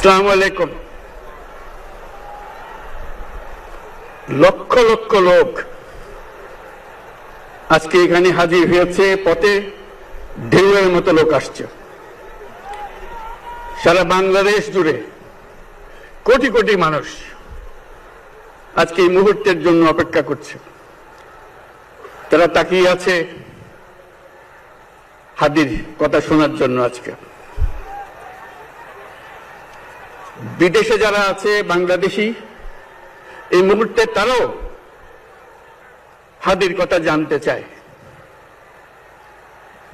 আসসালামু আলাইকুম। লক্ষ লক্ষ লোক আজকে এখানে হাজির হয়েছে, পথে ঢেউয়ের মতো লোক আসছে। সারা বাংলাদেশ জুড়ে কোটি কোটি মানুষ আজকে এই মুহূর্তের জন্য অপেক্ষা করছে। তারা তাকিয়ে আছে হাদির কথা শোনার জন্য। আজকে বিদেশে যারা আছে বাংলাদেশি, এই মুহূর্তে তারাও হাদির কথা জানতে চায়।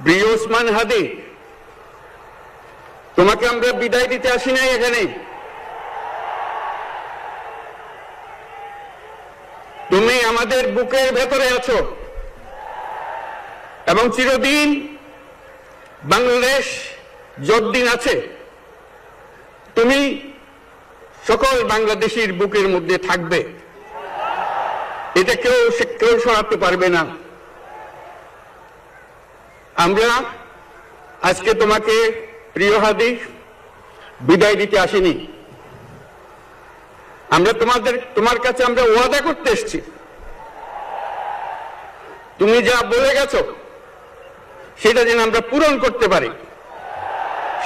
প্রিয় ওসমান হাদি, তোমাকে আমরা বিদায় দিতে আসি নাই এখানে। তুমি আমাদের বুকের ভেতরে আছো এবং চিরদিন বাংলাদেশ যতদিন আছে তুমি সকল বাংলাদেশির বুকের মধ্যে থাকবে। এটা কেউ সরাতে পারবে না। আমরা আজকে তোমাকে প্রিয় হাদি বিদায় দিতে আসিনি। আমরা তোমার কাছে আমরা ওয়াদা করতে এসেছি। তুমি যা বলে গেছো সেটা যেন আমরা পূরণ করতে পারি,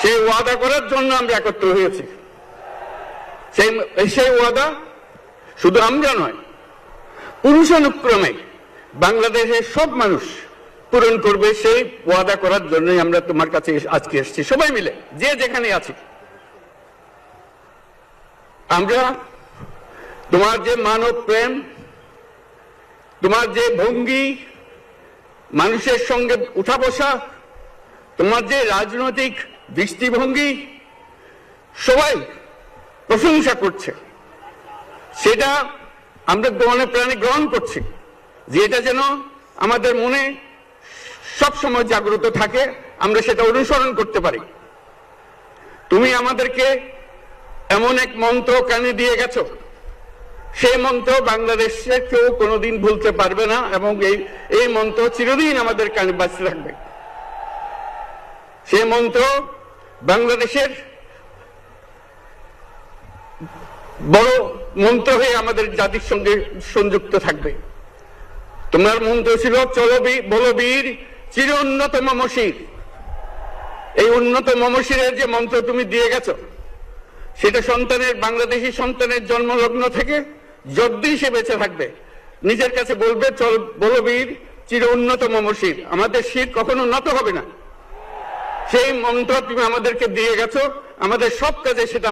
সেই ওয়াদা করার জন্য আমরা একত্র হয়েছি। সেই ওয়াদা শুধু আমরা নয়, পুরুষানুক্রমে বাংলাদেশের সব মানুষ পূরণ করবে। সেই ওয়াদা করার জন্যই আমরা তোমার কাছে আজকে এসেছি, সবাই মিলে যে যেখানে আছি। আমরা তোমার যে মানব প্রেম, তোমার যে ভঙ্গি, মানুষের সঙ্গে উঠা বসা, তোমার যে রাজনৈতিক দৃষ্টিভঙ্গি, সবাই প্রশংসা করছে। সেটা আমরা মনে প্রাণে গ্রহণ করছি, যে এটা যেন আমাদের মনে সব সময় জাগ্রত থাকে, আমরা সেটা অনুসরণ করতে পারি। তুমি আমাদেরকে এমন এক মন্ত্র কানে দিয়ে গেছো, সেই মন্ত্র বাংলাদেশে কেউ কোনোদিন ভুলতে পারবে না এবং এই মন্ত্র চিরদিন আমাদের কানে বাঁচতে থাকবে। সেই মন্ত্র বাংলাদেশের বড় মন্ত্র হয়ে আমাদের জাতির সঙ্গে সংযুক্ত থাকবে। তোমার মন্ত্র ছিল চলো বলো বীর চির উন্নত মমশির। এই উন্নত মমশিরের যে মন্ত্র তুমি দিয়ে গেছো, সেটা বাংলাদেশি সন্তানের জন্মলগ্ন থেকে যতদিন সে বেঁচে থাকবে নিজের কাছে বলবে চল বলো বীর চির উন্নত মমশির, আমাদের শির কখনো নত হবে না। সেই মন্ত্র তুমি আমাদেরকে দিয়ে গেছো, আমাদের সব কাজে সেটা